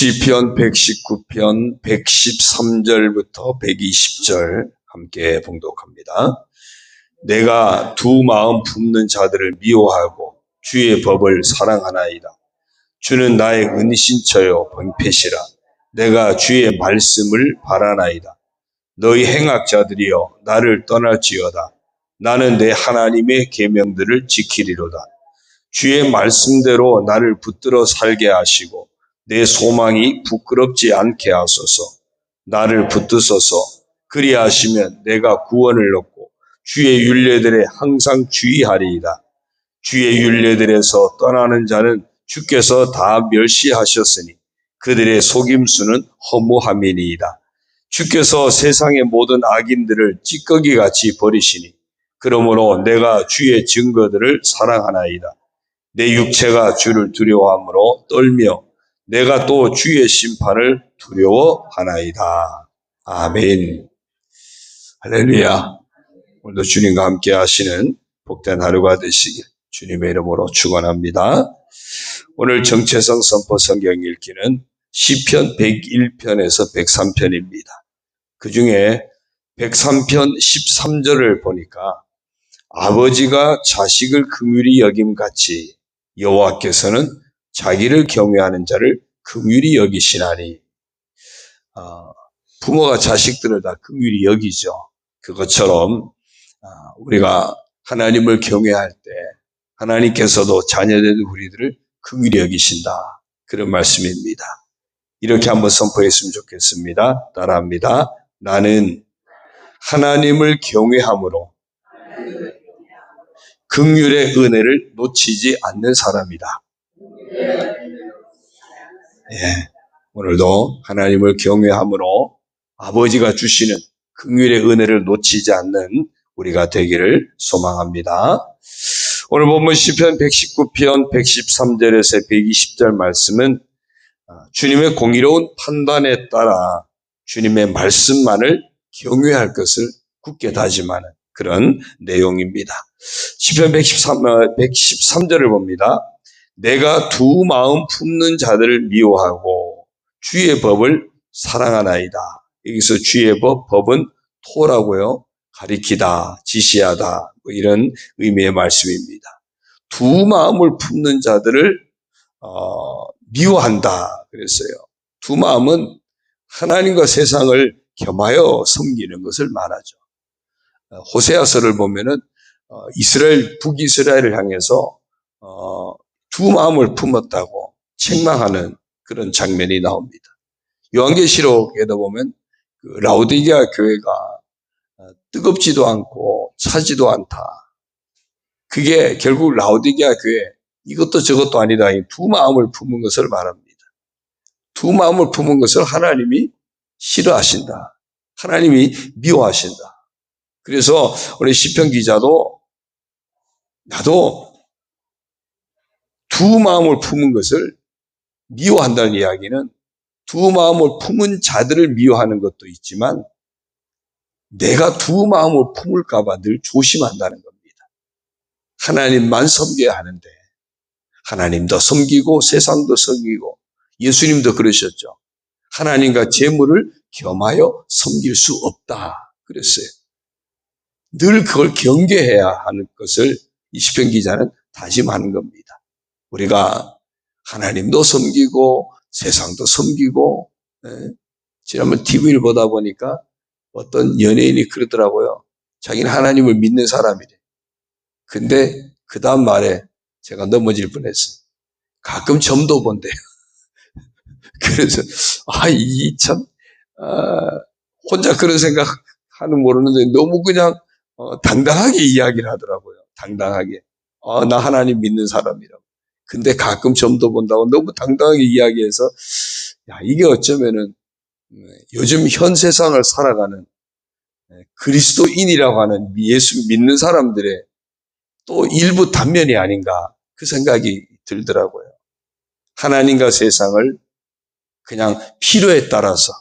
시편 119편 113절부터 120절 함께 봉독합니다. 내가 두 마음 품는 자들을 미워하고 주의 법을 사랑하나이다. 주는 나의 은신처요 방패시라. 내가 주의 말씀을 바라나이다. 너희 행악자들이여 나를 떠날지어다. 나는 내 하나님의 계명들을 지키리로다. 주의 말씀대로 나를 붙들어 살게 하시고 내 소망이 부끄럽지 않게 하소서. 나를 붙드소서. 그리하시면 내가 구원을 얻고 주의 율례들에 항상 주의하리이다. 주의 율례들에서 떠나는 자는 주께서 다 멸시하셨으니 그들의 속임수는 허무함이니이다. 주께서 세상의 모든 악인들을 찌꺼기같이 버리시니 그러므로 내가 주의 증거들을 사랑하나이다. 내 육체가 주를 두려워하므로 떨며 내가 또 주의 심판을 두려워하나이다. 아멘. 할렐루야. 오늘도 주님과 함께 하시는 복된 하루가 되시길 주님의 이름으로 축원합니다. 오늘 정체성 선포 성경 읽기는 시편 101편에서 103편입니다. 그 중에 103편 13절을 보니까 아버지가 자식을 긍휼히 여김같이 여호와께서는 자기를 경외하는 자를 긍휼히 여기시나니. 부모가 자식들을 다 긍휼히 여기죠. 그것처럼 우리가 하나님을 경외할 때 하나님께서도 자녀된 우리들을 긍휼히 여기신다. 그런 말씀입니다. 이렇게 한번 선포했으면 좋겠습니다. 따라합니다. 나는 하나님을 경외함으로 긍휼의 은혜를 놓치지 않는 사람이다. 예, 오늘도 하나님을 경외함으로 아버지가 주시는 긍휼의 은혜를 놓치지 않는 우리가 되기를 소망합니다. 오늘 본문 시편 119편 113절에서 120절 말씀은 주님의 공의로운 판단에 따라 주님의 말씀만을 경외할 것을 굳게 다짐하는 그런 내용입니다. 시편 113절을 봅니다. 내가 두 마음 품는 자들을 미워하고 주의 법을 사랑하나이다. 여기서 주의 법은 토라고요. 가리키다, 지시하다 뭐 이런 의미의 말씀입니다. 두 마음을 품는 자들을 미워한다 그랬어요. 두 마음은 하나님과 세상을 겸하여 섬기는 것을 말하죠. 호세아서를 보면은 북이스라엘을 향해서 두 마음을 품었다고 책망하는 그런 장면이 나옵니다. 요한계시록에도 보면 라오디게아 교회가 뜨겁지도 않고 차지도 않다. 그게 결국 라오디게아 교회 이것도 저것도 아니다. 이 두 마음을 품은 것을 말합니다. 두 마음을 품은 것을 하나님이 싫어하신다. 하나님이 미워하신다. 그래서 우리 시편 기자도 나도 두 마음을 품은 것을 미워한다는 이야기는 두 마음을 품은 자들을 미워하는 것도 있지만 내가 두 마음을 품을까 봐 늘 조심한다는 겁니다. 하나님만 섬겨야 하는데 하나님도 섬기고 세상도 섬기고 예수님도 그러셨죠. 하나님과 재물을 겸하여 섬길 수 없다 그랬어요. 늘 그걸 경계해야 하는 것을 이 시편 기자는 다짐하는 겁니다. 우리가 하나님도 섬기고 세상도 섬기고 지난번 TV를 보다 보니까 어떤 연예인이 그러더라고요. 자기는 하나님을 믿는 사람이래. 근데 그 다음 말에 제가 넘어질 뻔했어요. 가끔 점도 본대요. 그래서 혼자 그런 생각하는 모르는데 너무 그냥 당당하게 이야기를 하더라고요. 당당하게. 나 하나님 믿는 사람이라고. 근데 가끔 점도 본다고 너무 당당하게 이야기해서 이게 어쩌면은 요즘 현 세상을 살아가는 그리스도인이라고 하는 예수 믿는 사람들의 또 일부 단면이 아닌가 그 생각이 들더라고요. 하나님과 세상을 그냥 필요에 따라서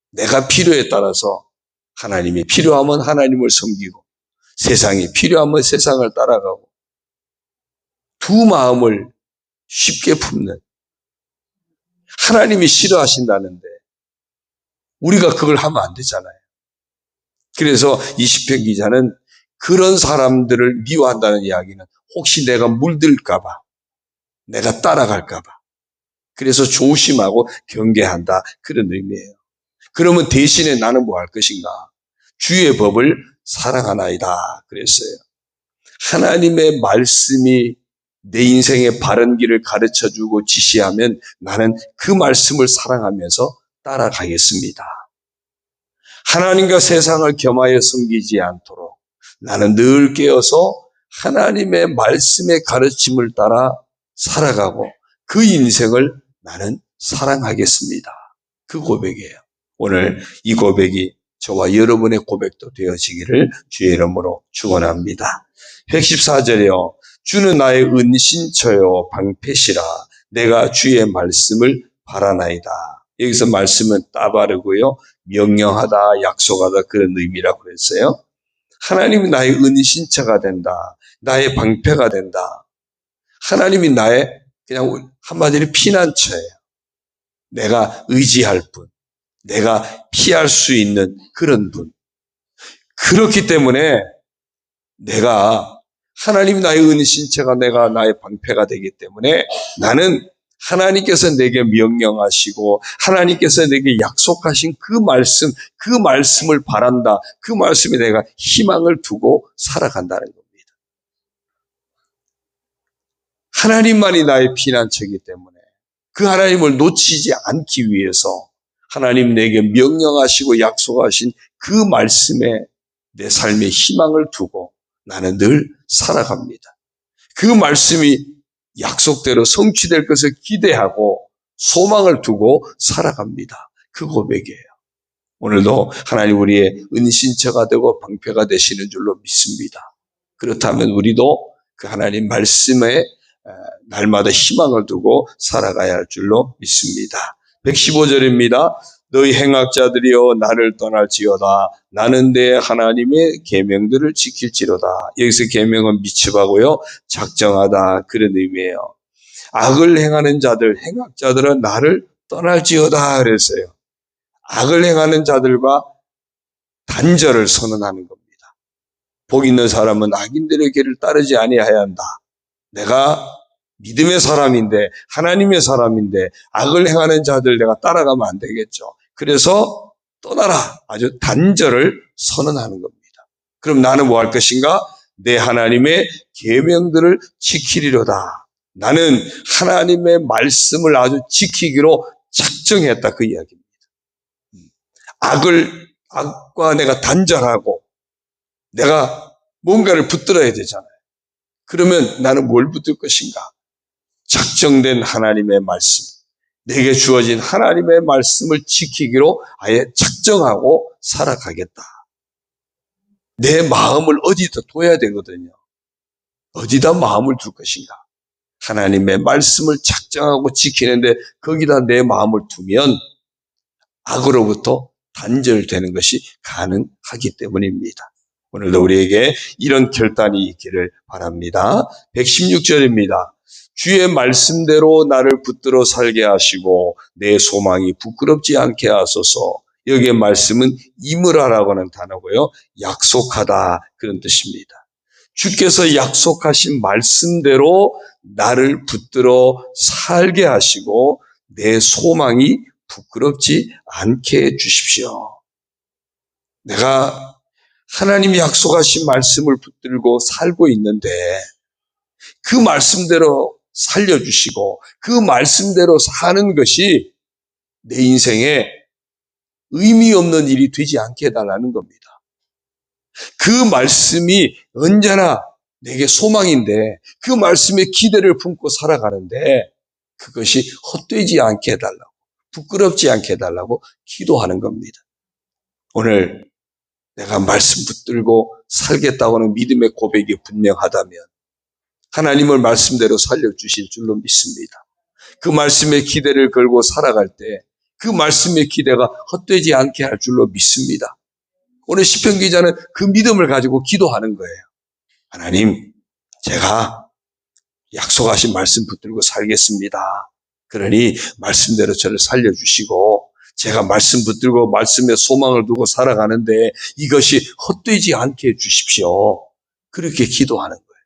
내가 필요에 따라서 하나님이 필요하면 하나님을 섬기고 세상이 필요하면 세상을 따라가고 두 마음을 쉽게 품는 하나님이 싫어하신다는데 우리가 그걸 하면 안 되잖아요. 그래서 이 시편 기자는 그런 사람들을 미워한다는 이야기는 혹시 내가 물들까 봐, 내가 따라갈까 봐, 그래서 조심하고 경계한다, 그런 의미예요. 그러면 대신에 나는 뭐 할 것인가? 주의 법을 사랑하나이다 그랬어요. 하나님의 말씀이 내 인생의 바른 길을 가르쳐주고 지시하면 나는 그 말씀을 사랑하면서 따라가겠습니다. 하나님과 세상을 겸하여 섬기지 않도록 나는 늘 깨어서 하나님의 말씀의 가르침을 따라 살아가고 그 인생을 나는 사랑하겠습니다. 그 고백이에요. 오늘 이 고백이 저와 여러분의 고백도 되어지기를 주의 이름으로 축원합니다. 114절이요. 주는 나의 은신처요 방패시라 내가 주의 말씀을 바라나이다. 여기서 말씀은 따바르고요. 명령하다, 약속하다 그런 의미라고 그랬어요. 하나님이 나의 은신처가 된다. 나의 방패가 된다. 하나님이 나의 그냥 한마디로 피난처예요. 내가 의지할 분, 내가 피할 수 있는 그런 분. 그렇기 때문에 내가 하나님 나의 은신처가 내가 나의 방패가 되기 때문에 나는 하나님께서 내게 명령하시고 하나님께서 내게 약속하신 그 말씀을 바란다. 그 말씀에 내가 희망을 두고 살아간다는 겁니다. 하나님만이 나의 피난처이기 때문에 그 하나님을 놓치지 않기 위해서 하나님 내게 명령하시고 약속하신 그 말씀에 내 삶의 희망을 두고 나는 늘 살아갑니다. 그 말씀이 약속대로 성취될 것을 기대하고 소망을 두고 살아갑니다. 그 고백이에요. 오늘도 하나님 우리의 은신처가 되고 방패가 되시는 줄로 믿습니다. 그렇다면 우리도 그 하나님 말씀에 날마다 희망을 두고 살아가야 할 줄로 믿습니다. 115절입니다. 너희 행악자들이여 나를 떠날지어다. 나는 내 하나님의 계명들을 지킬지로다. 여기서 계명은 미츠바고요. 작정하다 그런 의미예요. 악을 행하는 자들, 행악자들은 나를 떠날지어다 그랬어요. 악을 행하는 자들과 단절을 선언하는 겁니다. 복 있는 사람은 악인들의 길을 따르지 아니하여야 한다. 내가 믿음의 사람인데 하나님의 사람인데 악을 행하는 자들 내가 따라가면 안 되겠죠. 그래서 떠나라. 아주 단절을 선언하는 겁니다. 그럼 나는 뭐 할 것인가? 내 하나님의 계명들을 지키리로다. 나는 하나님의 말씀을 아주 지키기로 작정했다. 그 이야기입니다. 악과 내가 단절하고 내가 뭔가를 붙들어야 되잖아요. 그러면 나는 뭘 붙들 것인가? 작정된 하나님의 말씀, 내게 주어진 하나님의 말씀을 지키기로 아예 작정하고 살아가겠다. 내 마음을 어디다 둬야 되거든요. 어디다 마음을 둘 것인가? 하나님의 말씀을 작정하고 지키는데 거기다 내 마음을 두면 악으로부터 단절되는 것이 가능하기 때문입니다. 오늘도 우리에게 이런 결단이 있기를 바랍니다. 116절입니다. 주의 말씀대로 나를 붙들어 살게 하시고 내 소망이 부끄럽지 않게 하소서. 여기에 말씀은 임으라라고 하는 단어고요. 약속하다 그런 뜻입니다. 주께서 약속하신 말씀대로 나를 붙들어 살게 하시고 내 소망이 부끄럽지 않게 해 주십시오. 내가 하나님이 약속하신 말씀을 붙들고 살고 있는데 그 말씀대로 살려주시고 그 말씀대로 사는 것이 내 인생에 의미 없는 일이 되지 않게 해달라는 겁니다. 그 말씀이 언제나 내게 소망인데 그 말씀에 기대를 품고 살아가는데 그것이 헛되지 않게 해달라고 부끄럽지 않게 해달라고 기도하는 겁니다. 오늘 내가 말씀 붙들고 살겠다고 하는 믿음의 고백이 분명하다면 하나님을 말씀대로 살려주실 줄로 믿습니다. 그 말씀에 기대를 걸고 살아갈 때 그 말씀의 기대가 헛되지 않게 할 줄로 믿습니다. 오늘 시편 기자는 그 믿음을 가지고 기도하는 거예요. 하나님, 제가 약속하신 말씀 붙들고 살겠습니다. 그러니 말씀대로 저를 살려주시고 제가 말씀 붙들고 말씀에 소망을 두고 살아가는데 이것이 헛되지 않게 해주십시오. 그렇게 기도하는 거예요.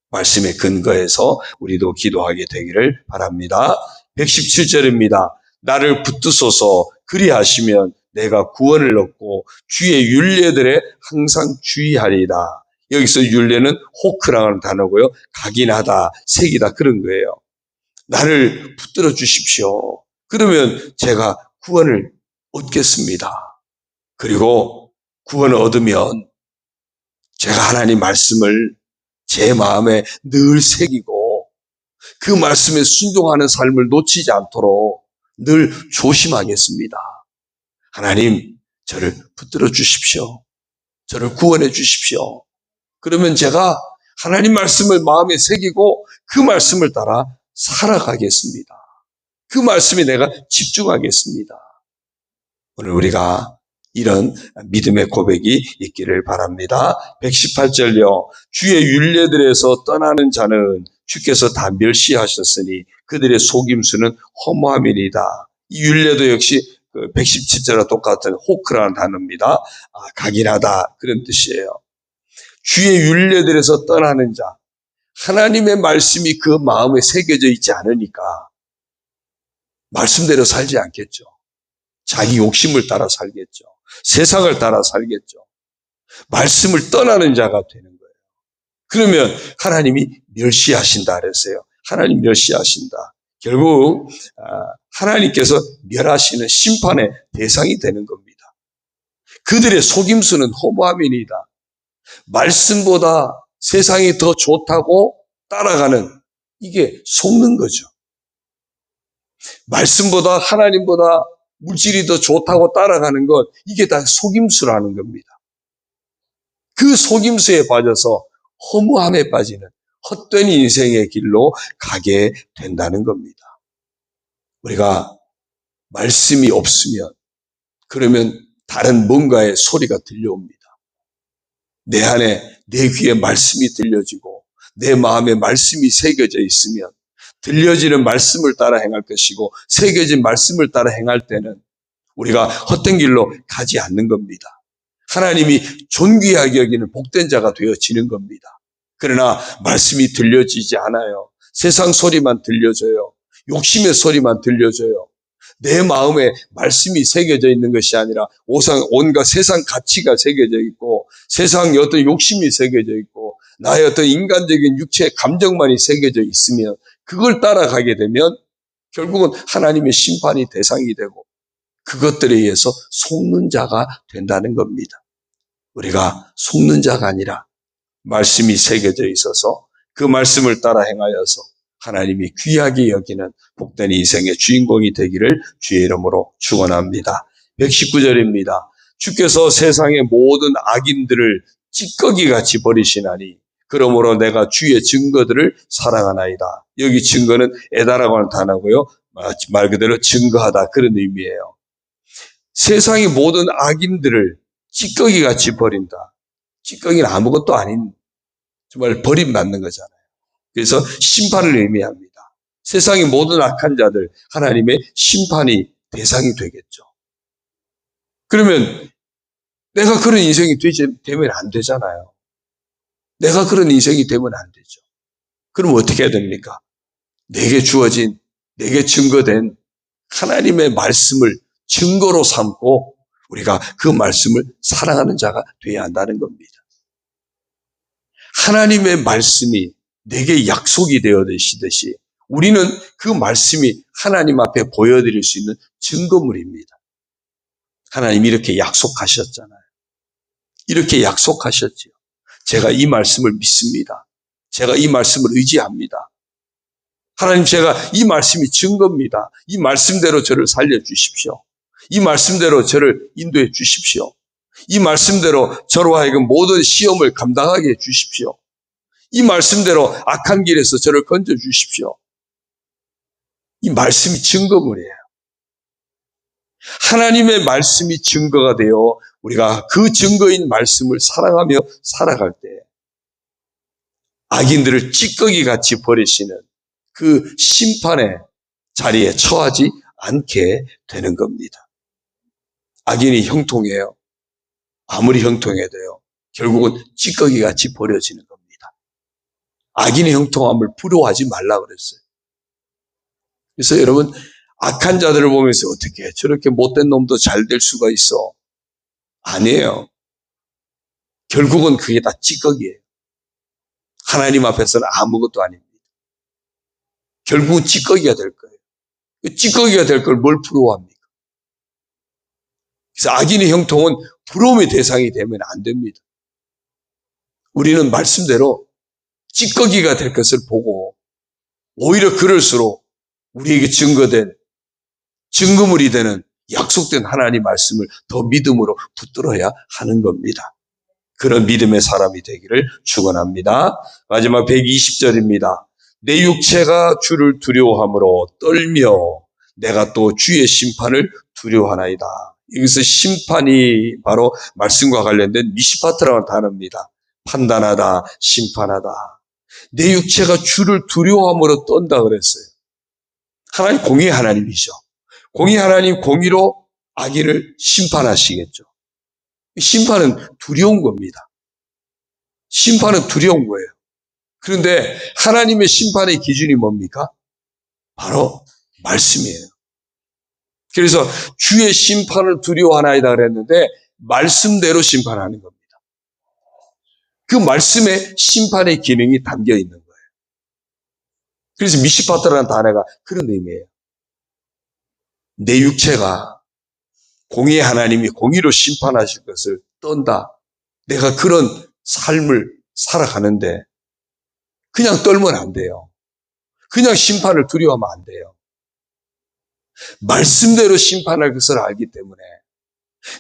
말씀에 근거해서 우리도 기도하게 되기를 바랍니다. 117절입니다. 나를 붙드소서 그리하시면 내가 구원을 얻고 주의 율례들에 항상 주의하리이다. 여기서 율례는 호크라는 단어고요. 각인하다, 색이다 그런 거예요. 나를 붙들어 주십시오. 그러면 제가 구원을 얻겠습니다. 그리고 구원을 얻으면 제가 하나님 말씀을 제 마음에 늘 새기고 그 말씀에 순종하는 삶을 놓치지 않도록 늘 조심하겠습니다. 하나님, 저를 붙들어 주십시오. 저를 구원해 주십시오. 그러면 제가 하나님 말씀을 마음에 새기고 그 말씀을 따라 살아가겠습니다. 그 말씀에 내가 집중하겠습니다. 오늘 우리가 이런 믿음의 고백이 있기를 바랍니다. 118절요. 주의 율례들에서 떠나는 자는 주께서 다 멸시하셨으니 그들의 속임수는 허무함이니이다. 이 율례도 역시 117절과 똑같은 호크라는 단어입니다. 각인하다 그런 뜻이에요. 주의 율례들에서 떠나는 자. 하나님의 말씀이 그 마음에 새겨져 있지 않으니까 말씀대로 살지 않겠죠. 자기 욕심을 따라 살겠죠. 세상을 따라 살겠죠. 말씀을 떠나는 자가 되는 거예요. 그러면 하나님이 멸시하신다 그랬어요. 하나님 멸시하신다. 결국 하나님께서 멸하시는 심판의 대상이 되는 겁니다. 그들의 속임수는 허무함이니이다. 말씀보다 세상이 더 좋다고 따라가는 이게 속는 거죠. 말씀보다 하나님보다 물질이 더 좋다고 따라가는 것 이게 다 속임수라는 겁니다. 그 속임수에 빠져서 허무함에 빠지는 헛된 인생의 길로 가게 된다는 겁니다. 우리가 말씀이 없으면 그러면 다른 뭔가의 소리가 들려옵니다. 내 안에 내 귀에 말씀이 들려지고 내 마음에 말씀이 새겨져 있으면 들려지는 말씀을 따라 행할 것이고 새겨진 말씀을 따라 행할 때는 우리가 헛된 길로 가지 않는 겁니다. 하나님이 존귀하게 여기는 복된 자가 되어지는 겁니다. 그러나 말씀이 들려지지 않아요. 세상 소리만 들려져요. 욕심의 소리만 들려져요. 내 마음에 말씀이 새겨져 있는 것이 아니라 온갖 세상 가치가 새겨져 있고 세상의 어떤 욕심이 새겨져 있고 나의 어떤 인간적인 육체의 감정만이 새겨져 있으면 그걸 따라가게 되면 결국은 하나님의 심판이 대상이 되고 그것들에 의해서 속는 자가 된다는 겁니다. 우리가 속는 자가 아니라 말씀이 새겨져 있어서 그 말씀을 따라 행하여서 하나님이 귀하게 여기는 복된 인생의 주인공이 되기를 주의 이름으로 축원합니다. 119절입니다. 주께서 세상의 모든 악인들을 찌꺼기같이 버리시나니 그러므로 내가 주의 증거들을 사랑하나이다. 여기 증거는 에다라고 하는 단어고요. 말 그대로 증거하다 그런 의미예요. 세상의 모든 악인들을 찌꺼기같이 버린다. 찌꺼기는 아무것도 아닌 정말 버림받는 거잖아요. 그래서 심판을 의미합니다. 세상의 모든 악한 자들 하나님의 심판이 대상이 되겠죠. 그러면 내가 그런 인생이 되면 안 되잖아요. 내가 그런 인생이 되면 안 되죠. 그럼 어떻게 해야 됩니까? 내게 주어진, 내게 증거된 하나님의 말씀을 증거로 삼고 우리가 그 말씀을 사랑하는 자가 되어야 한다는 겁니다. 하나님의 말씀이 내게 약속이 되어지듯이 우리는 그 말씀이 하나님 앞에 보여드릴 수 있는 증거물입니다. 하나님이 이렇게 약속하셨잖아요. 이렇게 약속하셨지요. 제가 이 말씀을 믿습니다. 제가 이 말씀을 의지합니다. 하나님 제가 이 말씀이 증거입니다. 이 말씀대로 저를 살려주십시오. 이 말씀대로 저를 인도해 주십시오. 이 말씀대로 저로 하여금 모든 시험을 감당하게 해주십시오. 이 말씀대로 악한 길에서 저를 건져 주십시오. 이 말씀이 증거물이에요. 하나님의 말씀이 증거가 되어 우리가 그 증거인 말씀을 사랑하며 살아갈 때 악인들을 찌꺼기같이 버리시는 그 심판의 자리에 처하지 않게 되는 겁니다. 악인이 형통해요. 아무리 형통해도요, 결국은 찌꺼기같이 버려지는 겁니다. 악인의 형통함을 부러워하지 말라 그랬어요. 그래서 여러분, 악한 자들을 보면서 어떻게 저렇게 못된 놈도 잘 될 수가 있어? 아니에요. 결국은 그게 다 찌꺼기예요. 하나님 앞에서는 아무것도 아닙니다. 결국은 찌꺼기가 될 거예요. 찌꺼기가 될 걸 뭘 부러워합니까? 그래서 악인의 형통은 부러움의 대상이 되면 안 됩니다. 우리는 말씀대로 찌꺼기가 될 것을 보고 오히려 그럴수록 우리에게 증거된 증거물이 되는 약속된 하나님 말씀을 더 믿음으로 붙들어야 하는 겁니다. 그런 믿음의 사람이 되기를 축원합니다. 마지막 120절입니다. 내 육체가 주를 두려워함으로 떨며 내가 또 주의 심판을 두려워하나이다. 여기서 심판이 바로 말씀과 관련된 미시파트라는 단어입니다. 판단하다, 심판하다. 내 육체가 주를 두려워함으로 떤다 그랬어요. 하나님 공의의 하나님이죠. 공의 하나님 공의로 악인을 심판하시겠죠. 심판은 두려운 겁니다. 심판은 두려운 거예요. 그런데 하나님의 심판의 기준이 뭡니까? 바로 말씀이에요. 그래서 주의 심판을 두려워하나이다 그랬는데 말씀대로 심판하는 겁니다. 그 말씀에 심판의 기능이 담겨 있는 거예요. 그래서 미시파트라는 단어가 그런 의미예요. 내 육체가 공의의 하나님이 공의로 심판하실 것을 떤다. 내가 그런 삶을 살아가는데 그냥 떨면 안 돼요. 그냥 심판을 두려워하면 안 돼요. 말씀대로 심판할 것을 알기 때문에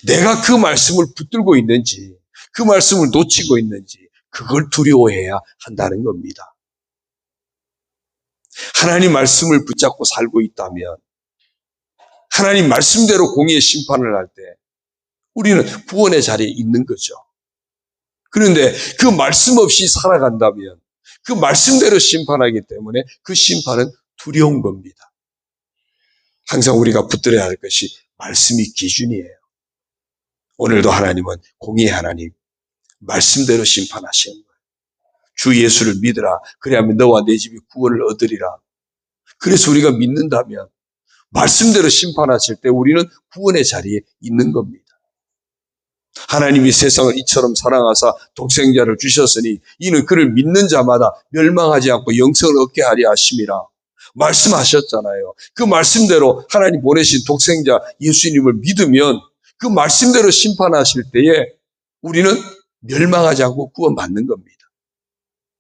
내가 그 말씀을 붙들고 있는지 그 말씀을 놓치고 있는지 그걸 두려워해야 한다는 겁니다. 하나님 말씀을 붙잡고 살고 있다면 하나님 말씀대로 공의의 심판을 할 때 우리는 구원의 자리에 있는 거죠. 그런데 그 말씀 없이 살아간다면 그 말씀대로 심판하기 때문에 그 심판은 두려운 겁니다. 항상 우리가 붙들어야 할 것이 말씀이 기준이에요. 오늘도 하나님은 공의의 하나님, 말씀대로 심판하시는 거예요. 주 예수를 믿으라. 그래야만 너와 내 집이 구원을 얻으리라. 그래서 우리가 믿는다면 말씀대로 심판하실 때 우리는 구원의 자리에 있는 겁니다. 하나님이 세상을 이처럼 사랑하사 독생자를 주셨으니 이는 그를 믿는 자마다 멸망하지 않고 영생을 얻게 하려 하심이라 말씀하셨잖아요. 그 말씀대로 하나님 보내신 독생자 예수님을 믿으면 그 말씀대로 심판하실 때에 우리는 멸망하지 않고 구원받는 겁니다.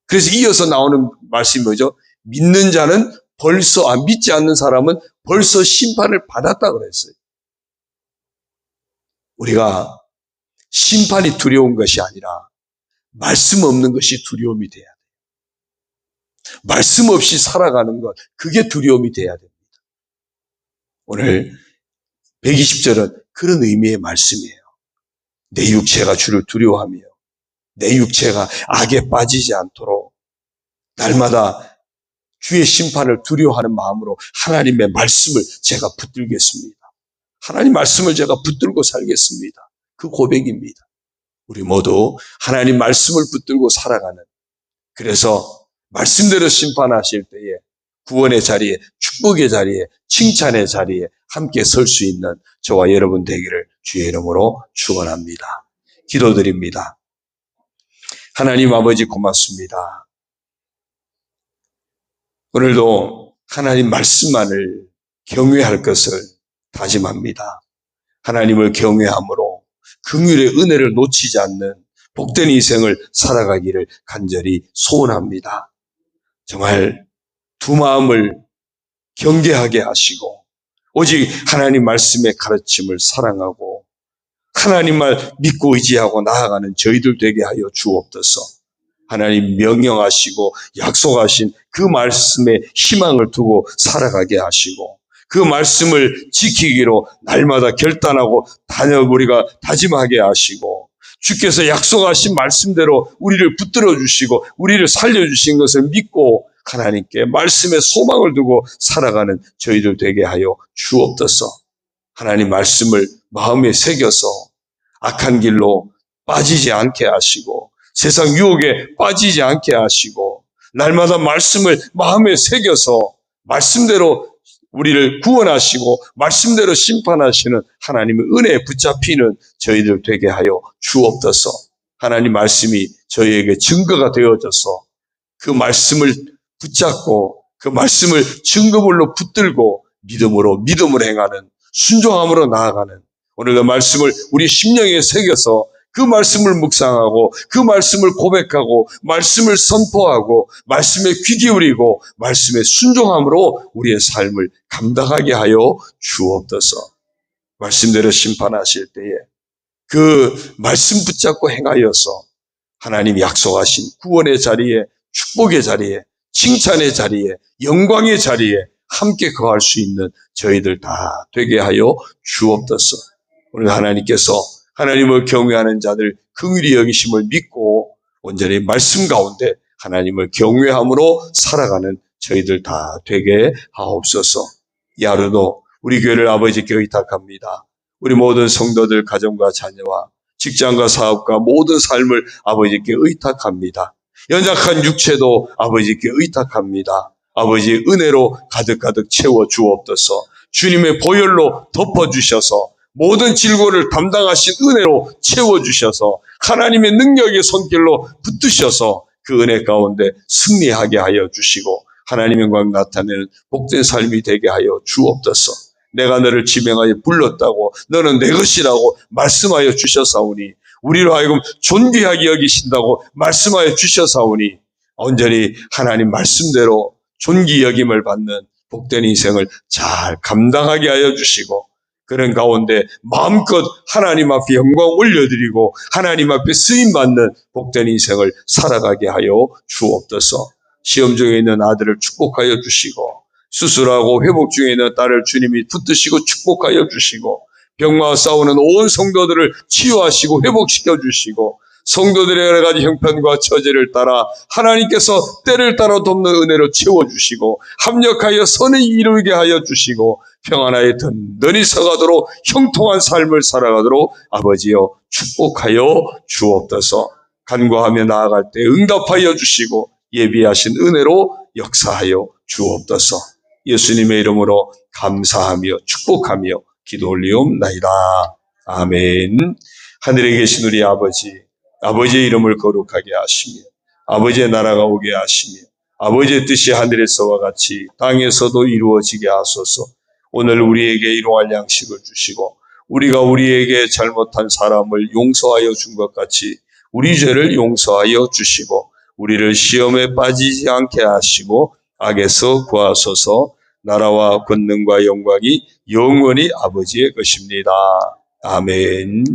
그래서 이어서 나오는 말씀이 뭐죠? 믿는 자는 벌써, 믿지 않는 사람은 벌써 심판을 받았다 그랬어요. 우리가 심판이 두려운 것이 아니라 말씀 없는 것이 두려움이 돼야 돼요. 말씀 없이 살아가는 것, 그게 두려움이 돼야 됩니다. 오늘 120절은 그런 의미의 말씀이에요. 내 육체가 주를 두려워하며 내 육체가 악에 빠지지 않도록 날마다 주의 심판을 두려워하는 마음으로 하나님의 말씀을 제가 붙들겠습니다. 하나님 말씀을 제가 붙들고 살겠습니다. 그 고백입니다. 우리 모두 하나님 말씀을 붙들고 살아가는, 그래서 말씀대로 심판하실 때에 구원의 자리에, 축복의 자리에, 칭찬의 자리에 함께 설 수 있는 저와 여러분 되기를 주의 이름으로 축원합니다. 기도드립니다. 하나님 아버지 고맙습니다. 오늘도 하나님 말씀만을 경외할 것을 다짐합니다. 하나님을 경외함으로 긍휼의 은혜를 놓치지 않는 복된 인생을 살아가기를 간절히 소원합니다. 정말 두 마음을 경계하게 하시고 오직 하나님 말씀의 가르침을 사랑하고 하나님만 믿고 의지하고 나아가는 저희들 되게 하여 주옵소서. 하나님 명령하시고 약속하신 그 말씀에 희망을 두고 살아가게 하시고 그 말씀을 지키기로 날마다 결단하고 우리가 다짐하게 하시고 주께서 약속하신 말씀대로 우리를 붙들어 주시고 우리를 살려주신 것을 믿고 하나님께 말씀에 소망을 두고 살아가는 저희들 되게 하여 주옵소서. 하나님 말씀을 마음에 새겨서 악한 길로 빠지지 않게 하시고 세상 유혹에 빠지지 않게 하시고 날마다 말씀을 마음에 새겨서 말씀대로 우리를 구원하시고 말씀대로 심판하시는 하나님의 은혜에 붙잡히는 저희들 되게 하여 주옵소서. 하나님 말씀이 저희에게 증거가 되어져서 그 말씀을 붙잡고 그 말씀을 증거물로 붙들고 믿음을 행하는 순종함으로 나아가는 오늘의 말씀을 우리 심령에 새겨서 그 말씀을 묵상하고 그 말씀을 고백하고 말씀을 선포하고 말씀에 귀 기울이고 말씀에 순종함으로 우리의 삶을 감당하게 하여 주옵소서. 말씀대로 심판하실 때에 그 말씀 붙잡고 행하여서 하나님 약속하신 구원의 자리에 축복의 자리에 칭찬의 자리에 영광의 자리에 함께 거할 수 있는 저희들 다 되게 하여 주옵소서. 오늘 하나님께서 하나님을 경외하는 자들 긍휼히 여기심을 믿고 온전히 말씀 가운데 하나님을 경외함으로 살아가는 저희들 다 되게 하옵소서. 이 하루도 우리 교회를 아버지께 의탁합니다. 우리 모든 성도들 가정과 자녀와 직장과 사업과 모든 삶을 아버지께 의탁합니다. 연약한 육체도 아버지께 의탁합니다. 아버지 은혜로 가득가득 채워 주옵소서. 주님의 보혈로 덮어주셔서 모든 질고를 담당하신 은혜로 채워주셔서 하나님의 능력의 손길로 붙드셔서 그 은혜 가운데 승리하게 하여 주시고 하나님의 영광 나타내는 복된 삶이 되게 하여 주옵소서. 내가 너를 지명하여 불렀다고 너는 내 것이라고 말씀하여 주셨사오니 우리로 하여금 존귀하게 여기신다고 말씀하여 주셨사오니 온전히 하나님 말씀대로 존귀 여김을 받는 복된 인생을 잘 감당하게 하여 주시고 그런 가운데 마음껏 하나님 앞에 영광 올려드리고 하나님 앞에 쓰임받는 복된 인생을 살아가게 하여 주옵소서. 시험 중에 있는 아들을 축복하여 주시고 수술하고 회복 중에 있는 딸을 주님이 붙드시고 축복하여 주시고 병마와 싸우는 온 성도들을 치유하시고 회복시켜 주시고 성도들의 여러 가지 형편과 처지를 따라 하나님께서 때를 따라 돕는 은혜로 채워주시고 합력하여 선을 이루게 하여 주시고 평안하여 든든히 서가도록 형통한 삶을 살아가도록 아버지여 축복하여 주옵소서. 간구하며 나아갈 때 응답하여 주시고 예비하신 은혜로 역사하여 주옵소서. 예수님의 이름으로 감사하며 축복하며 기도 올리옵나이다. 아멘. 하늘에 계신 우리 아버지의 이름을 거룩하게 하시며 아버지의 나라가 오게 하시며 아버지의 뜻이 하늘에서와 같이 땅에서도 이루어지게 하소서. 오늘 우리에게 일용할 양식을 주시고 우리가 우리에게 잘못한 사람을 용서하여 준 것 같이 우리 죄를 용서하여 주시고 우리를 시험에 빠지지 않게 하시고 악에서 구하소서. 나라와 권능과 영광이 영원히 아버지의 것입니다. 아멘.